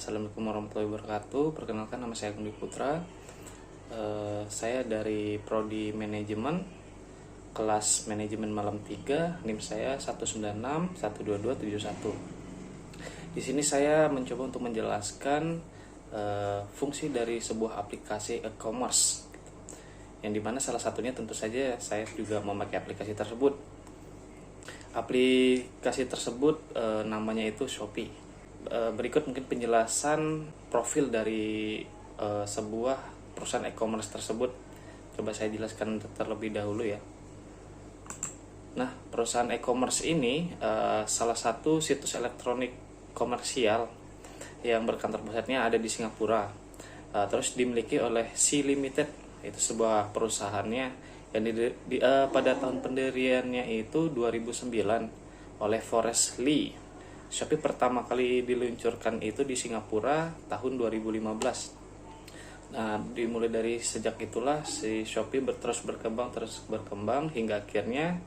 Assalamualaikum warahmatullahi wabarakatuh. Perkenalkan, nama saya Gundi Putra. Saya dari Prodi Manajemen, kelas Manajemen Malam 3. NIM saya 196 12271. Di sini saya mencoba untuk menjelaskan fungsi dari sebuah aplikasi e-commerce, yang dimana salah satunya tentu saja saya juga memakai aplikasi tersebut. Aplikasi tersebut namanya itu Shopee. Berikut mungkin penjelasan profil dari sebuah perusahaan e-commerce tersebut. Coba saya jelaskan terlebih dahulu ya. Nah, perusahaan e-commerce ini salah satu situs elektronik komersial yang berkantor pusatnya ada di Singapura. Terus dimiliki oleh Sea Limited, itu sebuah perusahaannya yang pada tahun pendiriannya itu 2009 oleh Forrest Li. Shopee pertama kali diluncurkan itu di Singapura tahun 2015. Nah, dimulai dari sejak itulah si Shopee terus berkembang hingga akhirnya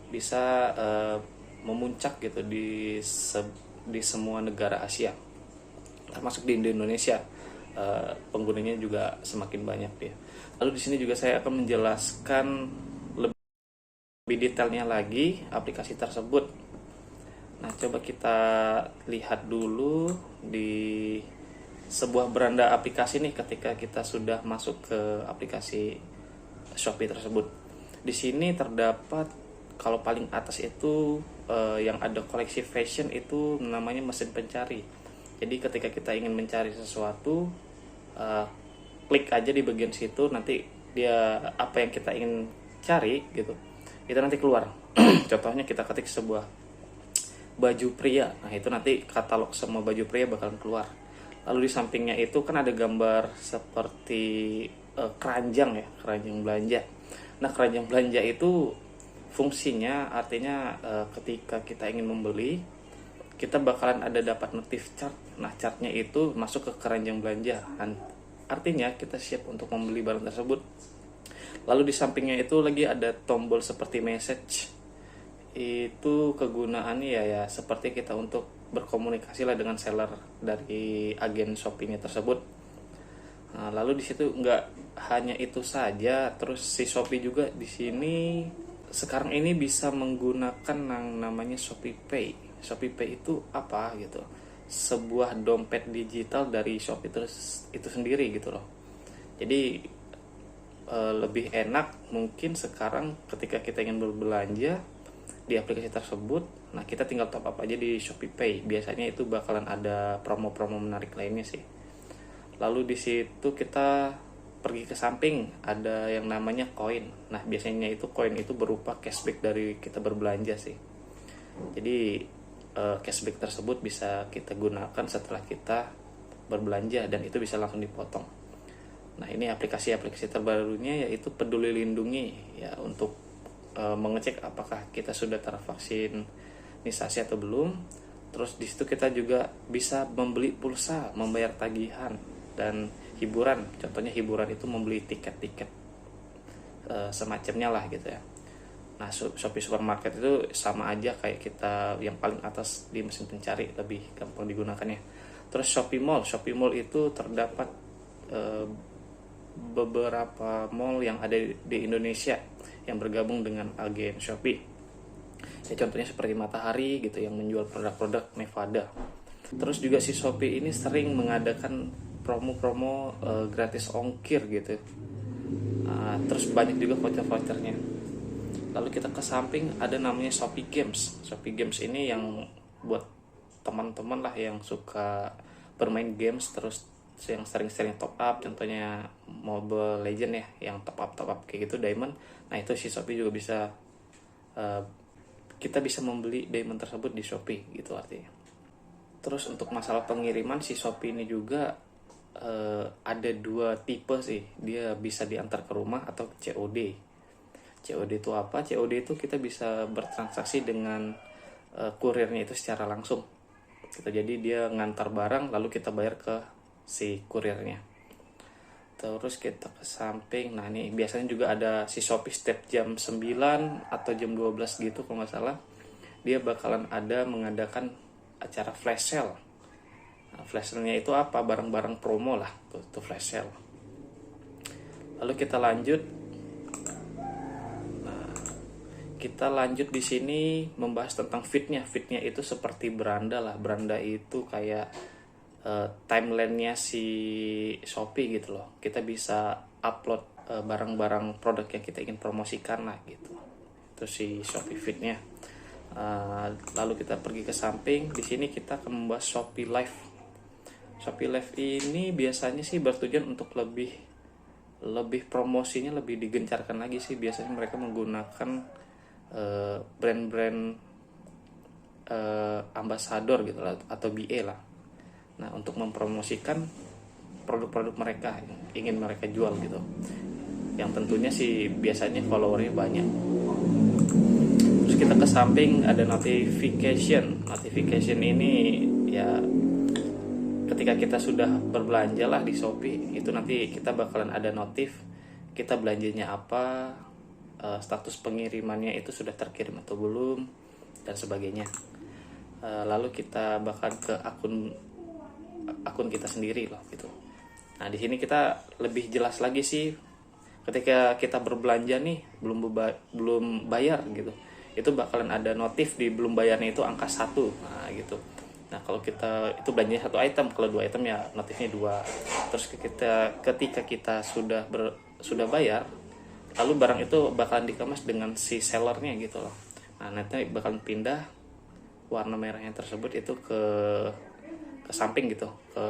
bisa memuncak gitu di semua negara Asia, termasuk di Indonesia. Penggunanya juga semakin banyak dia. Lalu di sini juga saya akan menjelaskan lebih detailnya lagi aplikasi tersebut. Nah, coba kita lihat dulu di sebuah beranda aplikasi nih ketika kita sudah masuk ke aplikasi Shopee tersebut. Di sini terdapat, kalau paling atas itu yang ada koleksi fashion, itu namanya mesin pencari. Jadi ketika kita ingin mencari sesuatu, klik aja di bagian situ, nanti dia apa yang kita ingin cari gitu, kita nanti keluar. Contohnya kita ketik sebuah baju pria, nah itu nanti katalog semua baju pria bakalan keluar. Lalu di sampingnya itu kan ada gambar seperti keranjang ya, keranjang belanja. Nah, keranjang belanja itu fungsinya artinya ketika kita ingin membeli, kita bakalan ada dapat notif chart. Nah, chartnya itu masuk ke keranjang belanja, artinya kita siap untuk membeli barang tersebut. Lalu di sampingnya itu lagi ada tombol seperti message. Itu kegunaannya ya seperti kita untuk berkomunikasi lah dengan seller dari agen Shopee-nya tersebut. Nah, lalu di situ nggak hanya itu saja, terus si Shopee juga di sini sekarang ini bisa menggunakan yang namanya Shopee Pay. Shopee Pay itu apa gitu? Sebuah dompet digital dari Shopee itu sendiri gitu loh. Jadi lebih enak mungkin sekarang ketika kita ingin berbelanja di aplikasi tersebut. Nah, kita tinggal top up aja di Shopee Pay. Biasanya itu bakalan ada promo-promo menarik lainnya sih. Lalu di situ kita pergi ke samping, ada yang namanya koin. Nah, biasanya itu koin itu berupa cashback dari kita berbelanja sih. Jadi cashback tersebut bisa kita gunakan setelah kita berbelanja dan itu bisa langsung dipotong. Nah, ini aplikasi-aplikasi terbarunya yaitu Peduli Lindungi ya, untuk mengecek apakah kita sudah tervaksinisasi atau belum. Terus di situ kita juga bisa membeli pulsa, membayar tagihan dan hiburan. Contohnya hiburan itu membeli tiket-tiket semacamnya lah gitu ya. Nah, Shopee Supermarket itu sama aja kayak kita yang paling atas di mesin pencari, lebih gampang digunakannya. Terus Shopee Mall itu terdapat beberapa mall yang ada di Indonesia yang bergabung dengan agen Shopee. Ya, contohnya seperti Matahari gitu yang menjual produk-produk Nevada. Terus juga si Shopee ini sering mengadakan promo-promo gratis ongkir gitu. Terus banyak juga voucher-vouchernya. Lalu kita ke samping ada namanya Shopee Games. Shopee Games ini yang buat teman-teman lah yang suka bermain games, terus yang sering-sering top up, contohnya Mobile Legend ya, yang top up kayak gitu diamond. Nah, itu si Shopee juga bisa kita bisa membeli diamond tersebut di Shopee gitu artinya. Terus untuk masalah pengiriman, si Shopee ini juga ada dua tipe sih. Dia bisa diantar ke rumah atau COD. COD itu apa? COD itu kita bisa bertransaksi dengan kurirnya itu secara langsung gitu. Jadi dia ngantar barang lalu kita bayar ke si kurirnya. Terus kita ke samping. Nah, ini biasanya juga ada si Shopee setiap jam 9 atau jam 12 gitu kalau nggak salah, dia bakalan ada mengadakan acara flash sale. Nah, flash sale-nya itu apa? Barang-barang promo lah, tuh flash sale. Lalu kita lanjut. Kita lanjut di sini membahas tentang feed-nya. Feed-nya itu seperti beranda lah. Beranda itu kayak timeline-nya si Shopee gitu loh. Kita bisa upload barang-barang produk yang kita ingin promosikan lah gitu. Itu si Shopee feed-nya. Lalu kita pergi ke samping. Di sini kita akan membahas Shopee Live. Shopee Live ini biasanya sih bertujuan untuk lebih promosinya lebih digencarkan lagi sih. Biasanya mereka menggunakan brand-brand ambasador gitu lah, atau BA lah. Nah, untuk mempromosikan produk-produk mereka yang ingin mereka jual gitu. Yang tentunya sih biasanya followernya banyak. Terus kita ke samping ada notification. Notification ini ya ketika kita sudah berbelanja lah di Shopee, itu nanti kita bakalan ada notif kita belanjanya apa, status pengirimannya itu sudah terkirim atau belum, dan sebagainya. Lalu kita bakal ke akun kita sendiri loh gitu. Nah, di sini kita lebih jelas lagi sih ketika kita berbelanja nih belum bayar gitu. Itu bakalan ada notif di belum bayarnya itu angka 1. Nah, gitu. Nah, kalau kita itu belanjanya 1 item, kalau 2 item ya notifnya 2. Terus ketika kita sudah bayar, lalu barang itu bakalan dikemas dengan si sellernya gitu loh. Nah, nanti bakalan pindah warna merahnya tersebut itu ke samping gitu, ke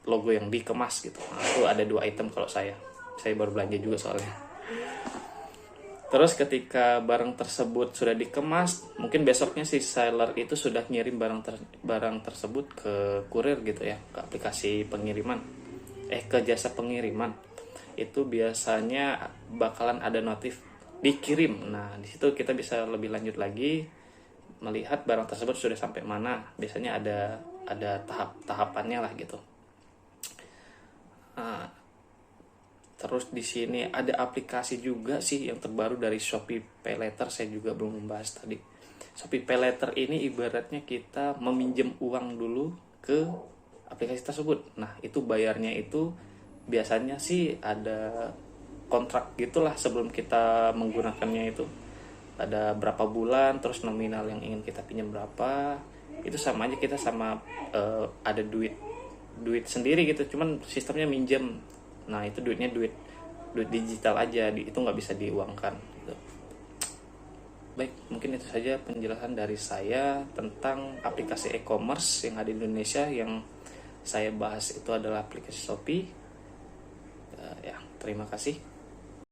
logo yang dikemas gitu. Nah, itu ada 2 item kalau saya baru belanja juga soalnya. Terus ketika barang tersebut sudah dikemas, mungkin besoknya si seller itu sudah ngirim barang tersebut ke kurir gitu ya, ke aplikasi pengiriman, ke jasa pengiriman. Itu biasanya bakalan ada notif dikirim. Nah, di situ kita bisa lebih lanjut lagi melihat barang tersebut sudah sampai mana. Biasanya ada tahapannya lah gitu. Nah, terus di sini ada aplikasi juga sih yang terbaru dari Shopee PayLater, saya juga belum membahas tadi. Shopee PayLater ini ibaratnya kita meminjam uang dulu ke aplikasi tersebut. Nah, itu bayarnya itu biasanya sih ada kontrak gitulah sebelum kita menggunakannya itu. Ada berapa bulan, terus nominal yang ingin kita pinjam berapa. Itu sama aja kita ada duit sendiri gitu, cuman sistemnya minjem. Nah, itu duit digital aja, itu nggak bisa diuangkan gitu. Baik, mungkin itu saja penjelasan dari saya tentang aplikasi e-commerce yang ada di Indonesia. Yang saya bahas itu adalah aplikasi Shopee. Ya, terima kasih.